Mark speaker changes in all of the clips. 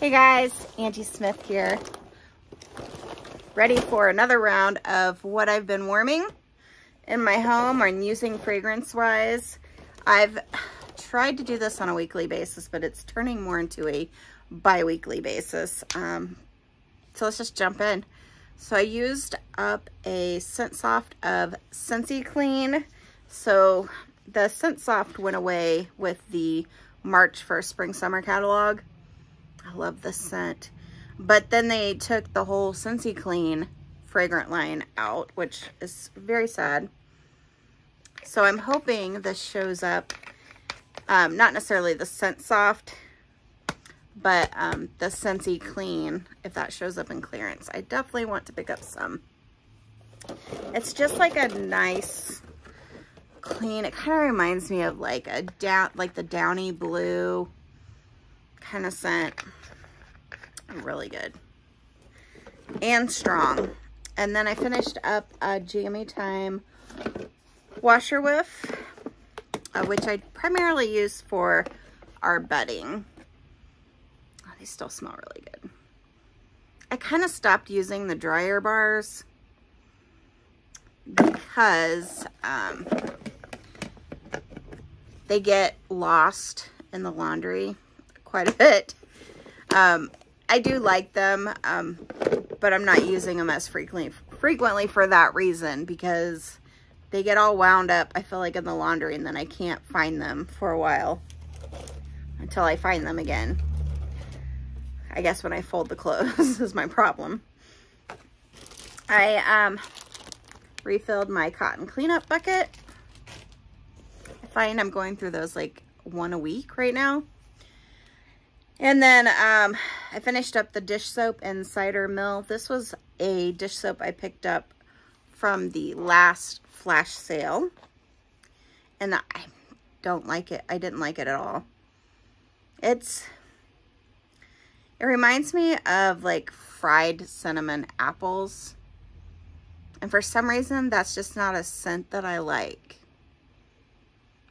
Speaker 1: Hey guys, Angie Smith here. Ready for another round of what I've been warming in my home and using fragrance-wise. I've tried to do this on a weekly basis, but it's turning more into a bi-weekly basis. So let's just jump in. So I used up a Scent Soft of Scentsy Clean. So the Scent Soft went away with the March for Spring Summer catalog. I love this scent. But then they took the whole Scentsy Clean fragrant line out, which is very sad. So I'm hoping this shows up, not necessarily the Scent Soft, but the Scentsy Clean, if that shows up in clearance. I definitely want to pick up some. It's just like a nice, clean, it kind of reminds me of like the Downy Blue kind of scent. Really good and strong. And then I finished up a Jammy Time washer whiff, which I primarily use for our bedding. Oh, they still smell really good. I kind of stopped using the dryer bars because they get lost in the laundry quite a bit. I do like them, but I'm not using them as frequently for that reason, because they get all wound up, I feel like, in the laundry, and then I can't find them for a while until I find them again. I guess when I fold the clothes is my problem. I refilled my cotton cleanup bucket. I find I'm going through those like one a week right now. And then I finished up the dish soap and cider mill. This was a dish soap I picked up from the last flash sale. And I don't like it. I didn't like it at all. It reminds me of like fried cinnamon apples. And for some reason, that's just not a scent that I like.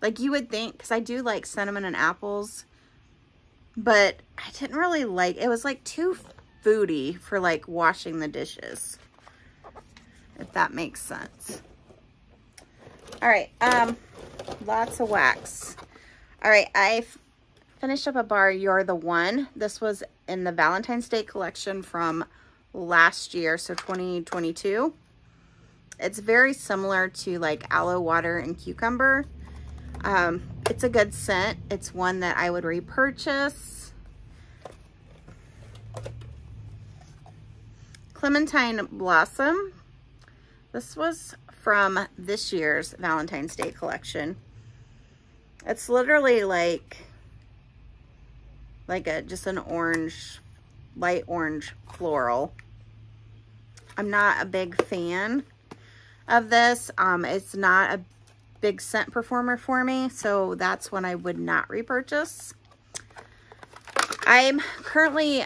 Speaker 1: Like you would think, because I do like cinnamon and apples. But I didn't really like, it was like too foody for like washing the dishes, if that makes sense. All right, lots of wax. All right, I finished up a bar, You're the One. This was in the Valentine's Day collection from last year, so 2022. It's very similar to like aloe water and cucumber. It's a good scent. It's one that I would repurchase. Clementine Blossom. This was from this year's Valentine's Day collection. It's literally like just an orange, light orange floral. I'm not a big fan of this. It's not a big scent performer for me, so that's one I would not repurchase. I'm currently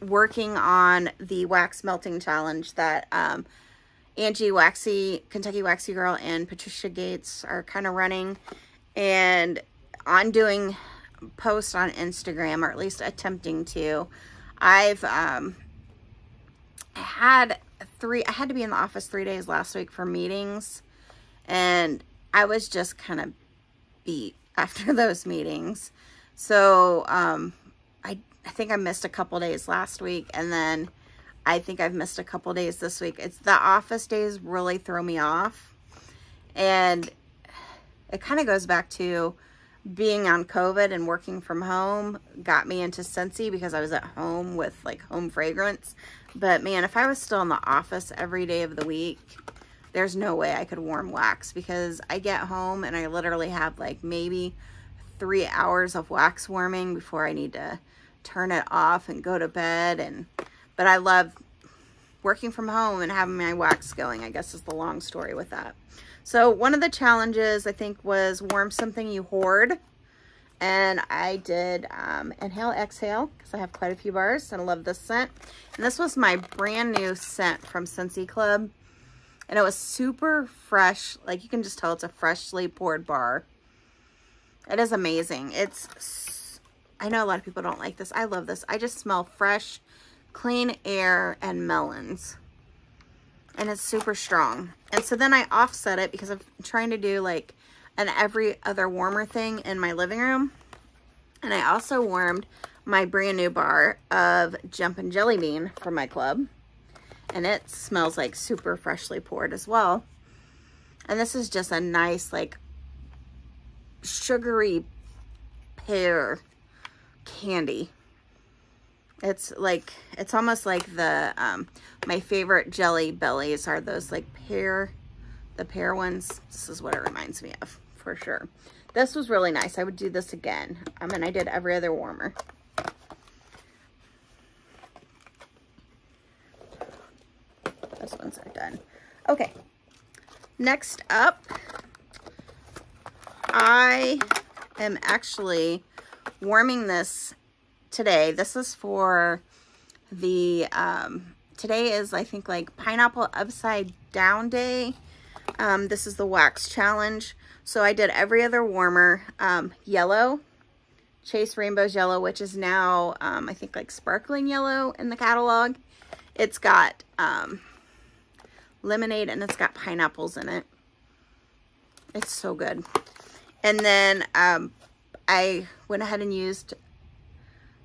Speaker 1: working on the wax melting challenge that Angie Kentucky Waxy Girl and Patricia Gates are kind of running, and I'm doing posts on Instagram, or at least attempting to. I've I had to be in the office 3 days last week for meetings, and I was just kind of beat after those meetings. So I think I missed a couple days last week, and then I think I've missed a couple days this week. It's the office days really throw me off, and it kind of goes back to being on COVID and working from home got me into Scentsy because I was at home with like home fragrance. But man, if I was still in the office every day of the week, there's no way I could warm wax, because I get home and I literally have like maybe 3 hours of wax warming before I need to turn it off and go to bed. But I love working from home and having my wax going, I guess is the long story with that. So one of the challenges I think was warm something you hoard. And I did Inhale, Exhale, because I have quite a few bars and I love this scent. And this was my brand new scent from Scentsy Club. And it was super fresh. Like you can just tell it's a freshly poured bar. It is amazing. It's I know a lot of people don't like this. I love this. I just smell fresh, clean air and melons. And it's super strong. And so then I offset it because I'm trying to do like an every other warmer thing in my living room. And I also warmed my brand new bar of Jumpin' Jelly Bean from my club. And it smells like super freshly poured as well. And this is just a nice like sugary pear candy. It's like, it's almost like the, my favorite Jelly Bellies are those like the pear ones. This is what it reminds me of for sure. This was really nice. I would do this again. And I did every other warmer. Those ones are done. Okay. Next up, I am actually warming this today. This is for the, today is I think like pineapple upside down day. This is the wax challenge. So I did every other warmer, yellow, Chase Rainbow's yellow, which is now, I think like sparkling yellow in the catalog. It's got, lemonade and it's got pineapples in it. It's so good. And then, I went ahead and used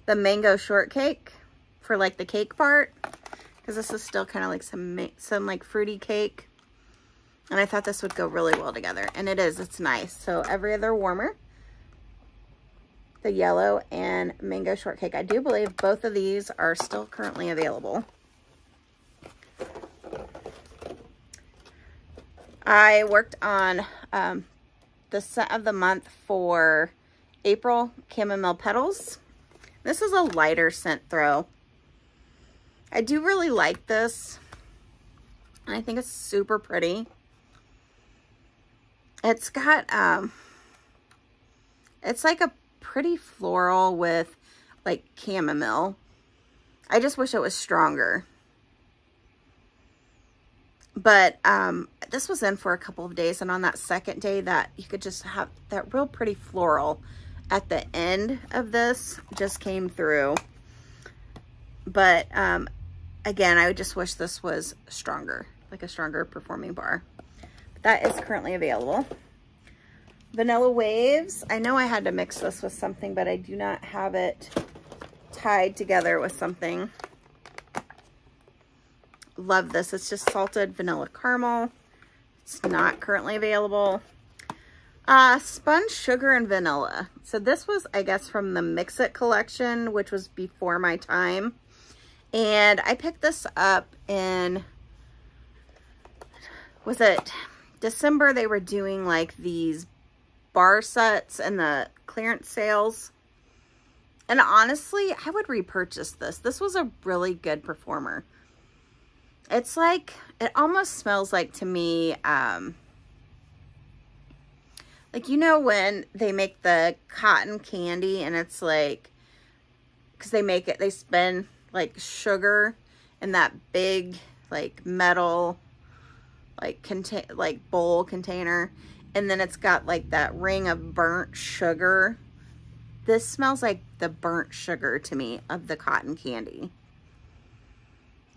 Speaker 1: the mango shortcake for like the cake part, because this is still kind of like some like fruity cake, and I thought this would go really well together, and it is. It's nice. So every other warmer, the yellow and mango shortcake. I do believe both of these are still currently available. I worked on the scent of the month for April, Chamomile Petals. This is a lighter scent throw. I do really like this. I think it's super pretty. It's got, it's like a pretty floral with like chamomile. I just wish it was stronger. But this was in for a couple of days, and on that second day that you could just have that real pretty floral at the end of this just came through. But again, I just wish this was stronger, like a stronger performing bar. But that is currently available. Vanilla Waves. I know I had to mix this with something, but I do not have it tied together with something. Love this. It's just salted vanilla caramel. It's not currently available. Sponge sugar and vanilla. So this was, I guess, from the Mix It collection, which was before my time. And I picked this up in, was it December? They were doing like these bar sets and the clearance sales. And honestly, I would repurchase this. This was a really good performer. It's like, it almost smells like to me, like, you know, when they make the cotton candy and it's like, because they make it, they spin like sugar in that big like metal like bowl container, and then it's got like that ring of burnt sugar. This smells like the burnt sugar to me of the cotton candy,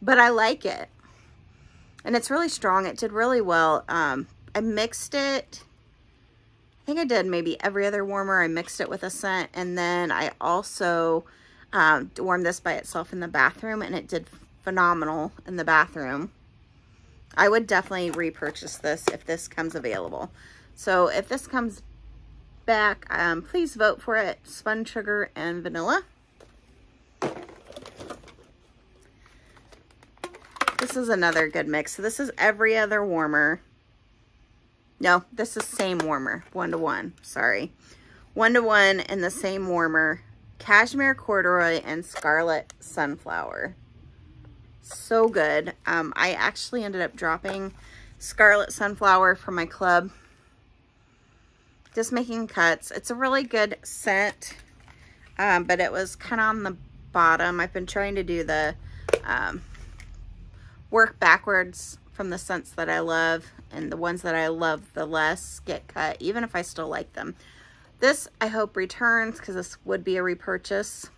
Speaker 1: but I like it, and it's really strong. It did really well. I mixed it, I think I did maybe every other warmer. I mixed it with a scent, and then I also warmed this by itself in the bathroom, and it did phenomenal in the bathroom. I would definitely repurchase this if this comes available. So if this comes back, please vote for it. Sponge sugar and vanilla. This is another good mix. So this is every other warmer. No, this is same warmer, 1-to-1, sorry. 1-to-1 in the same warmer. Cashmere Corduroy and Scarlet Sunflower. So good. I actually ended up dropping Scarlet Sunflower from my club. Just making cuts. It's a really good scent, but it was kind of on the bottom. I've been trying to do the work backwards from the scents that I love, and the ones that I love the less get cut, even if I still like them. This I hope returns because this would be a repurchase.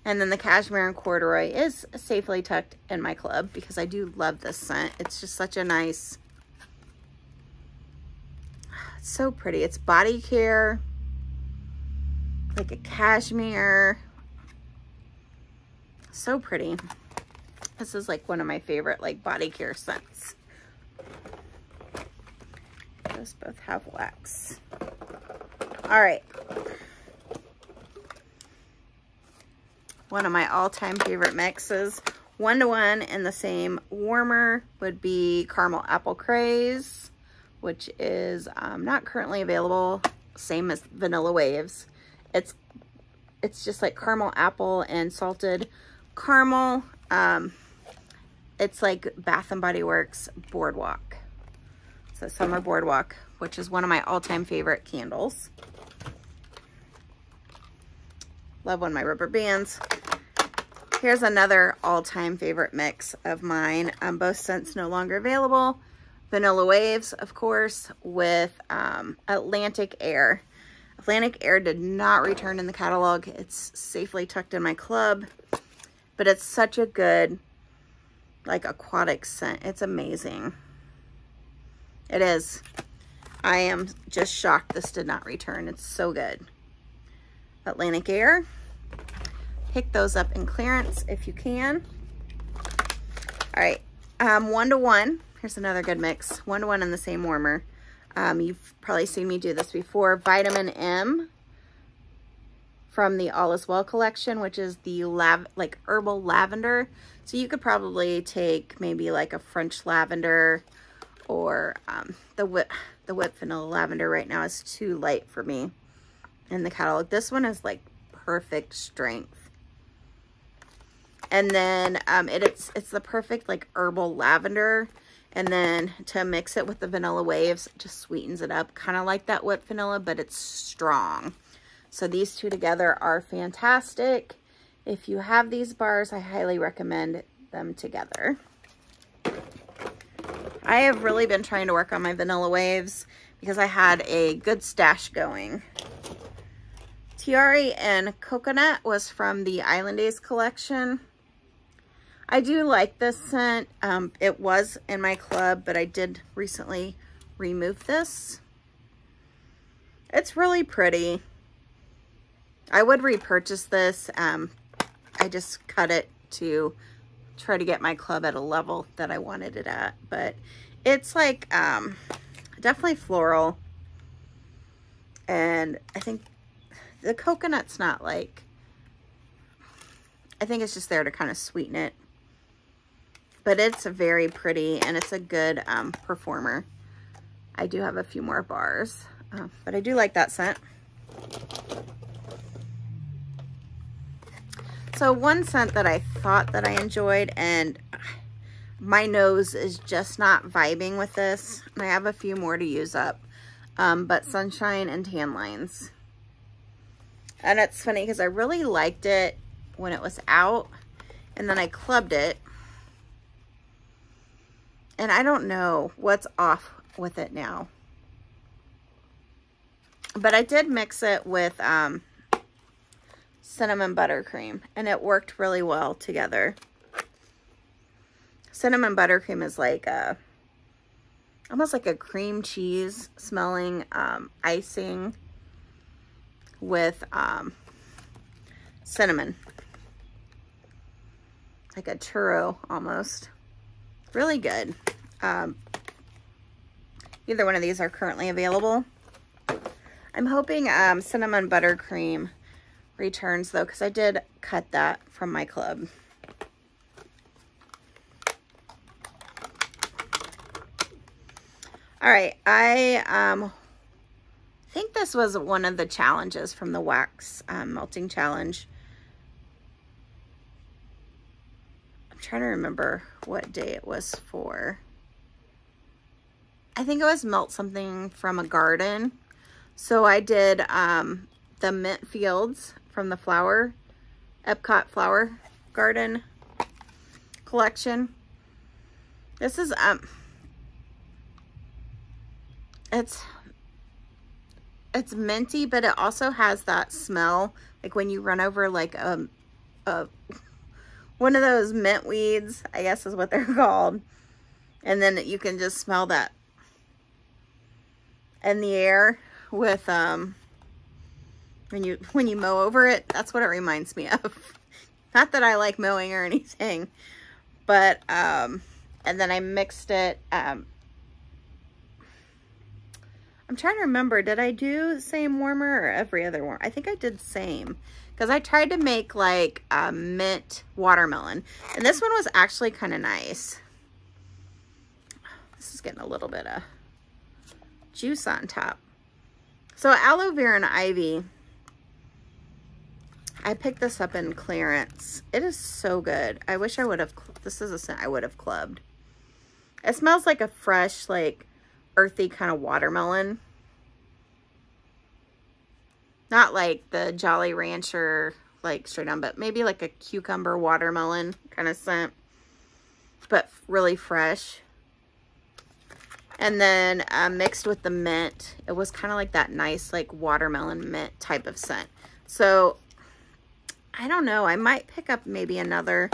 Speaker 1: And then the cashmere and corduroy is safely tucked in my club because I do love this scent. It's just such a nice, it's so pretty. It's body care, like a cashmere. So pretty. This is like one of my favorite like body care scents. Those both have wax. All right. One of my all-time favorite mixes, 1-to-1 in the same warmer, would be Caramel Apple Craze, which is not currently available. Same as Vanilla Waves. It's just like caramel apple and salted caramel. It's like Bath and Body Works Boardwalk. So Summer Boardwalk, which is one of my all-time favorite candles. Love one of my rubber bands. Here's another all-time favorite mix of mine. Both scents no longer available. Vanilla Waves, of course, with Atlantic Air. Atlantic Air did not return in the catalog. It's safely tucked in my club, but it's such a good, like, aquatic scent. It's amazing. It is. I am just shocked this did not return. It's so good. Atlantic Air. Pick those up in clearance if you can. All right, 1-to-1. Here's another good mix. 1-to-1 in the same warmer. You've probably seen me do this before. Vitamin M from the All Is Well collection, which is the like herbal lavender. So you could probably take maybe like a French lavender or the whip vanilla lavender right now is too light for me in the catalog. This one is like perfect strength. And then it's the perfect like herbal lavender. And then to mix it with the Vanilla Waves, it just sweetens it up. Kind of like that whipped vanilla, but it's strong. So these two together are fantastic. If you have these bars, I highly recommend them together. I have really been trying to work on my Vanilla Waves because I had a good stash going. Tiare and Coconut was from the Island Days collection. I do like this scent. It was in my club, but I did recently remove this. It's really pretty. I would repurchase this. I just cut it to try to get my club at a level that I wanted it at. But it's like definitely floral. And I think the coconut's not like, I think it's just there to kind of sweeten it. But it's very pretty and it's a good performer. I do have a few more bars, but I do like that scent. So one scent that I thought that I enjoyed, and my nose is just not vibing with this, and I have a few more to use up, but Sunshine and Tan Lines. And it's funny because I really liked it when it was out, and then I clubbed it. And I don't know what's off with it now. But I did mix it with cinnamon buttercream, and it worked really well together. Cinnamon buttercream is like a, almost like a cream cheese smelling icing with cinnamon. Like a churro almost. Really good. Either one of these are currently available. I'm hoping cinnamon buttercream returns though, because I did cut that from my club. All right, I think this was one of the challenges from the wax melting challenge. I'm trying to remember what day it was for. I think it was melt something from a garden. So I did the mint fields from the Epcot flower garden collection. This is it's it's minty, but it also has that smell, like when you run over like one of those mint weeds, I guess is what they're called. And then you can just smell that in the air with, when you mow over it. That's what it reminds me of. Not that I like mowing or anything, but, and then I mixed it, I'm trying to remember, did I do same warmer or every other warmer? I think I did same, because I tried to make like a mint watermelon, and this one was actually kind of nice. This is getting a little bit of juice on top. So aloe vera and ivy, I picked this up in clearance. It is so good. I wish I would have, this is a scent I would have clubbed. It smells like a fresh, like earthy kind of watermelon. Not like the Jolly Rancher, like straight on, but maybe like a cucumber watermelon kind of scent, but really fresh. And then mixed with the mint, it was kind of like that nice, like watermelon mint type of scent. So I don't know, I might pick up maybe another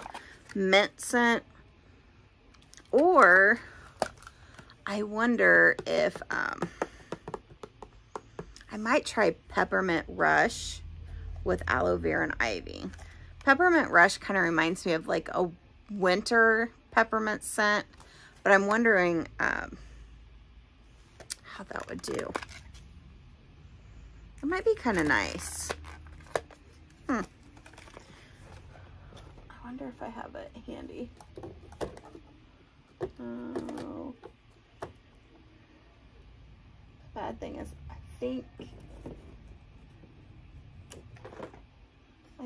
Speaker 1: mint scent, or I wonder if I might try Peppermint Rush with aloe vera and ivy. Peppermint Rush kind of reminds me of like a winter peppermint scent, but I'm wondering how that would do. It might be kind of nice. I wonder if I have it handy. Oh. Bad thing is, I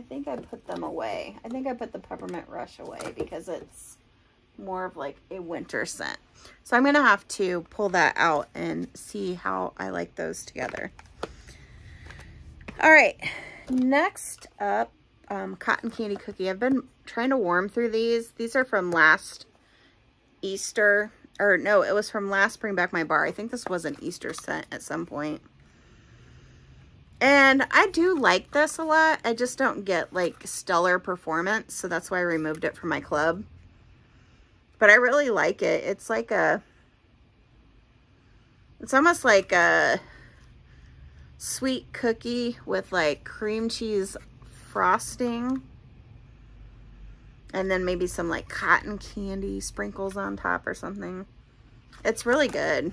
Speaker 1: think I put them away. I think I put the Peppermint Rush away because it's more of like a winter scent. So I'm gonna have to pull that out and see how I like those together. All right, next up, cotton candy cookie. I've been trying to warm through these. These are from last Easter, or no, it was from last Bring Back My Bar. I think this was an Easter scent at some point. And I do like this a lot. I just don't get like stellar performance, so that's why I removed it from my club. But I really like it. It's like it's almost like a sweet cookie with like cream cheese frosting. And then maybe some like cotton candy sprinkles on top or something. It's really good.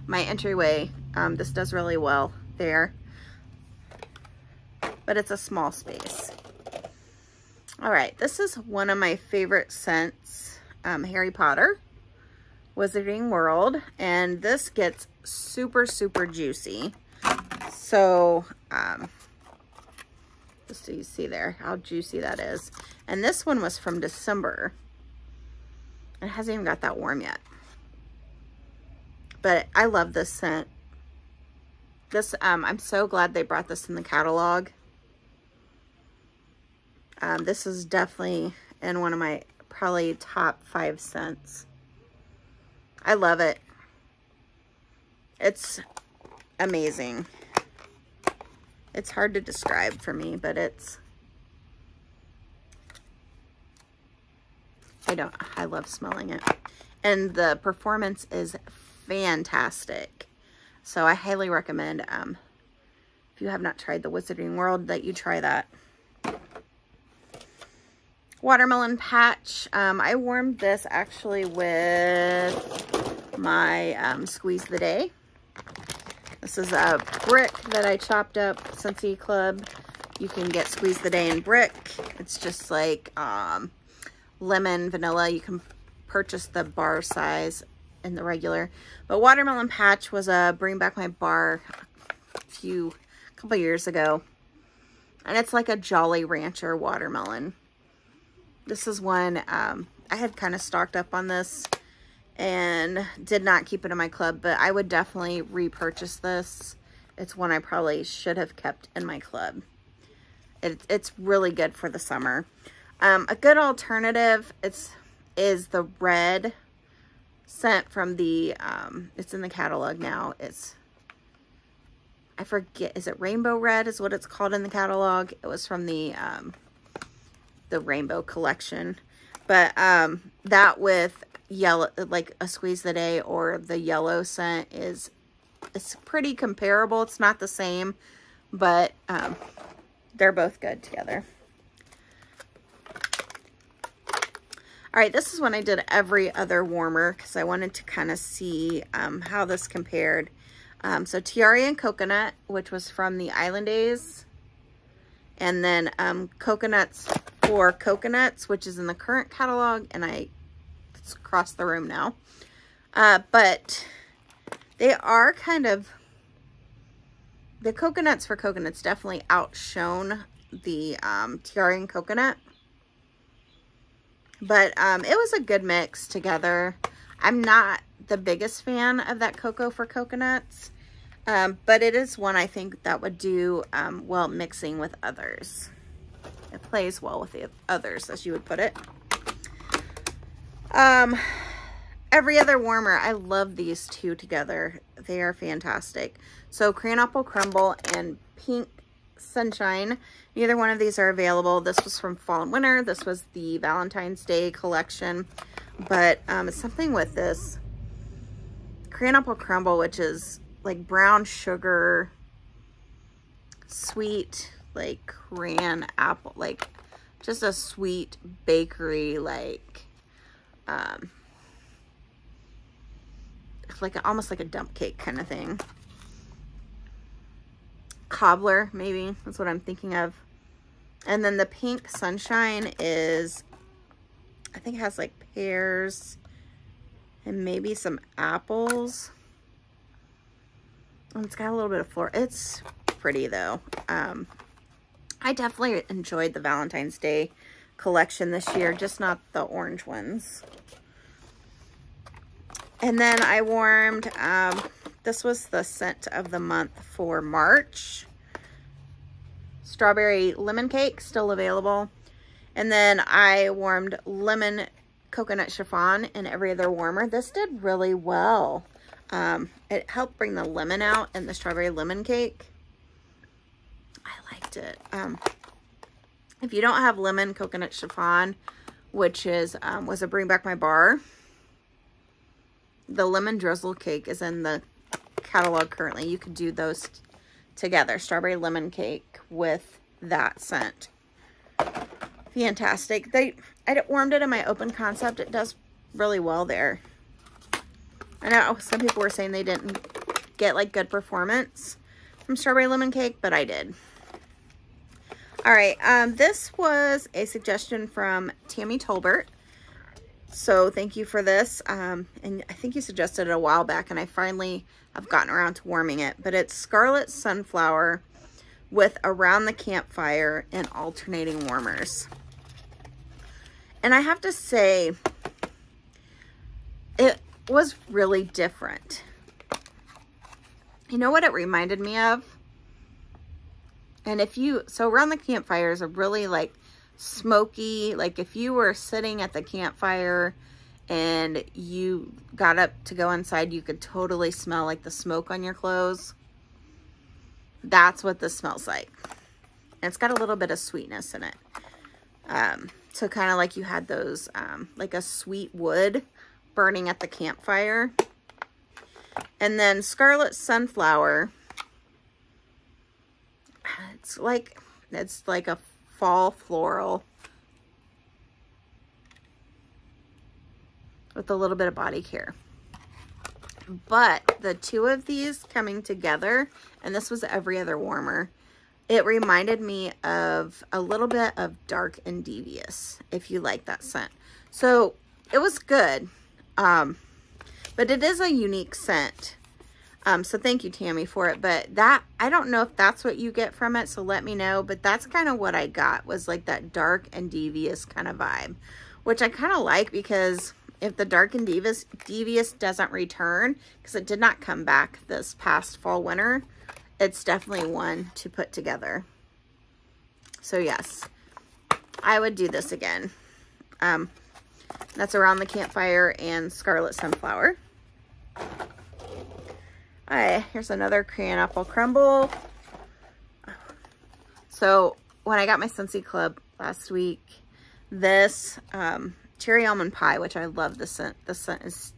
Speaker 1: My entryway, this does really well there. But it's a small space. All right, this is one of my favorite scents, Harry Potter, Wizarding World. And this gets super, super juicy. So, just so you see there how juicy that is. And this one was from December. It hasn't even got that warm yet. But I love this scent. This, I'm so glad they brought this in the catalog. This is definitely in one of my probably top 5 scents. I love it. It's amazing. It's hard to describe for me, but it's, I love smelling it. And the performance is fantastic. So I highly recommend, if you have not tried the Wizarding World, that you try that. Watermelon Patch. I warmed this actually with my Squeeze the Day. This is a brick that I chopped up, Scentsy Club. You can get Squeeze the Day in brick. It's just like lemon, vanilla. You can purchase the bar size in the regular. But Watermelon Patch was a Bring Back My Bar a couple years ago. And it's like a Jolly Rancher watermelon. This is one, I had kind of stocked up on this and did not keep it in my club, but I would definitely repurchase this. It's one I probably should have kept in my club. It's really good for the summer. A good alternative is the red scent from the, it's in the catalog now. It's I forget, is it Rainbow Red is what it's called in the catalog. It was from the Rainbow collection. But that with yellow, like a Squeeze the Day or the yellow scent it's pretty comparable. It's not the same, but they're both good together. All right, this is when I did every other warmer because I wanted to kind of see how this compared. So Tiare and Coconut, which was from the Island Days. And then Coconuts for Coconuts, which is in the current catalog. And it's across the room now. But they are kind of, the Coconuts for Coconuts definitely outshone the Tiare and Coconut. But it was a good mix together. I'm not the biggest fan of that Cocoa for Coconuts, but it is one I think that would do well mixing with others. It plays well with the others, as you would put it. Every other warmer, I love these two together. They are fantastic. So Crayon Apple Crumble and Pink Sunshine. Neither one of these are available. This was from Fall and Winter. This was the Valentine's Day collection. But it's something with this Crayon Apple Crumble, which is like brown sugar, sweet, like crayon apple, like just a sweet bakery, like almost like a dump cake kind of thing. Cobbler, maybe, that's what I'm thinking of. And then the Pink Sunshine is, I think it has like pears and maybe some apples. And it's got a little bit of floral. It's pretty though. I definitely enjoyed the Valentine's Day collection this year, just not the orange ones. And then I warmed, this was the scent of the month for March. Strawberry Lemon Cake, still available. And then I warmed Lemon Coconut Chiffon in every other warmer. This did really well. It helped bring the lemon out in the Strawberry Lemon Cake. I liked it. If you don't have Lemon Coconut Chiffon, which is was a Bring Back My Bar, the Lemon Drizzle Cake is in the catalog currently. You could do those together. Strawberry Lemon Cake with that scent. Fantastic. I warmed it in my open concept. It does really well there. I know some people were saying they didn't get like good performance from Strawberry Lemon Cake, but I did. All right. This was a suggestion from Tammy Tolbert. So thank you for this. And I think you suggested it a while back, and I finally have gotten around to warming it. But it's Scarlet Sunflower with Around the Campfire and alternating warmers. And I have to say, it was really different. You know what it reminded me of? And so Around the Campfire is a really like smoky, like if you were sitting at the campfire and you got up to go inside, you could totally smell like the smoke on your clothes. That's what this smells like. And it's got a little bit of sweetness in it. So kind of like you had those, like a sweet wood burning at the campfire. And then Scarlet Sunflower, it's like a fall floral with a little bit of body care. But the two of these coming together, and this was every other warmer, it reminded me of a little bit of Dark and Devious, if you like that scent. So it was good, but it is a unique scent. So thank you, Tammy, for it. But that, I don't know if that's what you get from it, so let me know. But that's kind of what I got, was like that Dark and Devious kind of vibe, which I kind of like, because if the Dark and Devious doesn't return, because it did not come back this past fall winter, it's definitely one to put together. So yes, I would do this again. That's Around the Campfire and Scarlet Sunflower. Here's another crayon apple crumble. So when I got my Scentsy Club last week, this cherry almond pie, which I love the scent. The scent is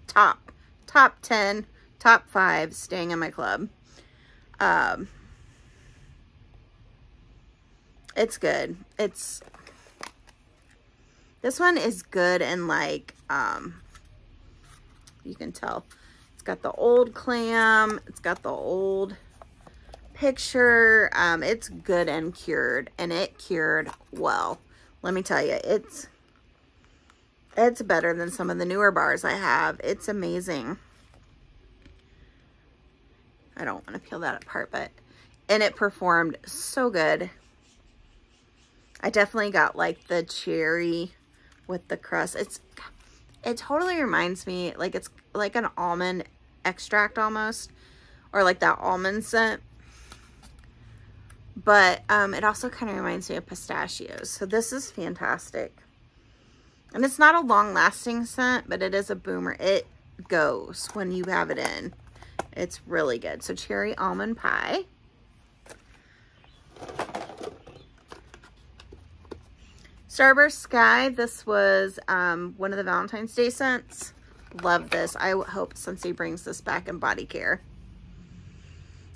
Speaker 1: top 10, top 5 staying in my club. It's good. This one is good, and like, you can tell it's got the old clam, it's got the old picture. It's good and cured, and it cured well. Let me tell you, it's better than some of the newer bars I have. It's amazing. I don't want to peel that apart, and it performed so good. I definitely got like the cherry with the crust. It totally reminds me, like, it's like an almond extract almost, or like that almond scent. But it also kind of reminds me of pistachios. So this is fantastic. And it's not a long-lasting scent, but it is a boomer. It goes when you have it in. It's really good. So cherry almond pie. Starburst Sky. This was one of the Valentine's Day scents. Love this. I hope Scentsy brings this back in body care.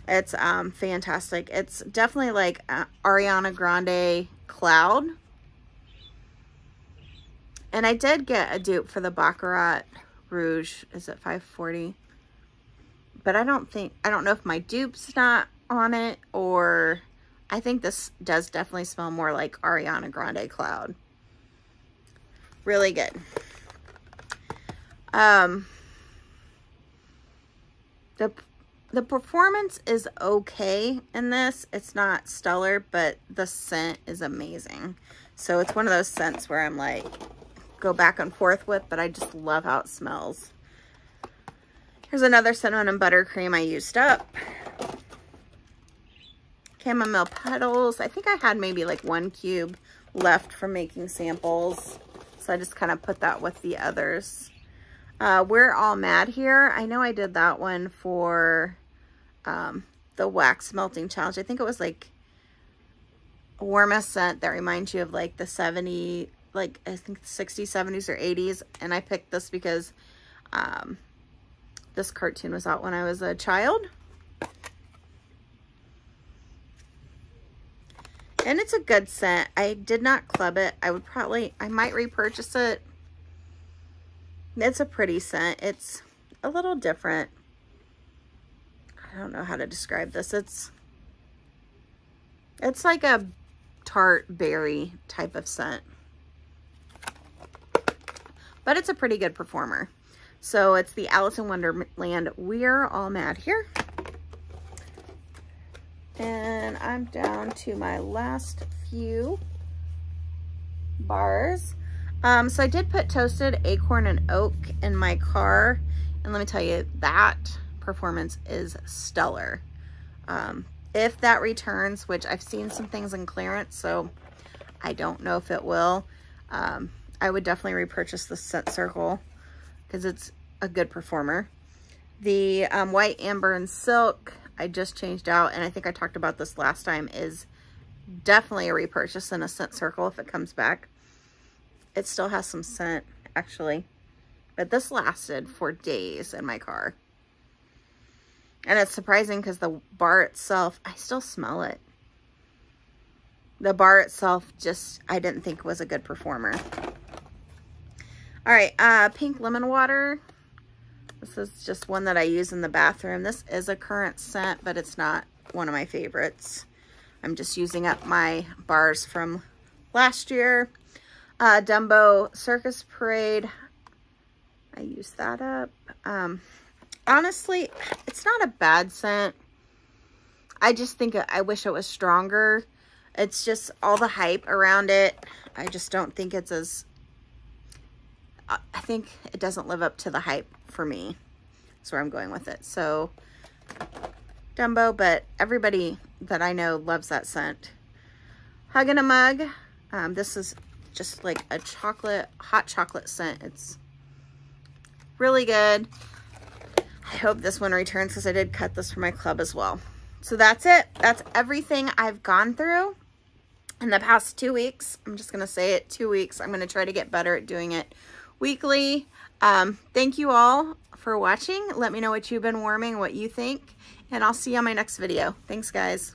Speaker 1: It's fantastic. It's definitely like Ariana Grande Cloud. And I did get a dupe for the Baccarat Rouge. Is it $5.40? But I don't know if my dupe's not on it, or I think this does definitely smell more like Ariana Grande Cloud. Really good. The performance is okay in this. It's not stellar, but the scent is amazing. So it's one of those scents where I'm like, go back and forth with, but I just love how it smells. Here's another cinnamon and buttercream I used up. Chamomile petals. I think I had maybe like 1 cube left from making samples. So I just kind of put that with the others. We're All Mad Here. I know I did that one for the wax melting challenge. I think it was like a warmest scent that reminds you of like the 70s, like I think 60s, 70s, or 80s. And I picked this because this cartoon was out when I was a child. And it's a good scent. I did not club it. I might repurchase it. It's a pretty scent. It's a little different. I don't know how to describe this. It's like a tart berry type of scent. But it's a pretty good performer. So it's the Alice in Wonderland We're All Mad Here. And I'm down to my last few bars. So I did put Toasted Acorn and Oak in my car. And let me tell you, that performance is stellar. If that returns, which I've seen some things in clearance, so I don't know if it will, I would definitely repurchase the Scent Circle because it's a good performer. The White Amber and Silk, I just changed out, and I think I talked about this last time, is definitely a repurchase in a Scent Circle if it comes back. It still has some scent, actually. But this lasted for days in my car. And it's surprising because the bar itself, I still smell it. The bar itself just, I didn't think was a good performer. All right, Pink Lemon Water. This is just one that I use in the bathroom. This is a current scent, but it's not one of my favorites. I'm just using up my bars from last year. Dumbo Circus Parade. I used that up. Honestly, it's not a bad scent. I just think I wish it was stronger. It's just all the hype around it. I just don't think it's as... I think it doesn't live up to the hype for me. That's where I'm going with it. So, Dumbo, but everybody that I know loves that scent. Hug in a Mug. This is just like a hot chocolate scent. It's really good. I hope this one returns because I did cut this for my club as well. So that's it. That's everything I've gone through in the past 2 weeks. I'm just going to say it, 2 weeks. I'm going to try to get better at doing it weekly. Thank you all for watching. Let me know what you've been warming, what you think, and I'll see you on my next video. Thanks, guys.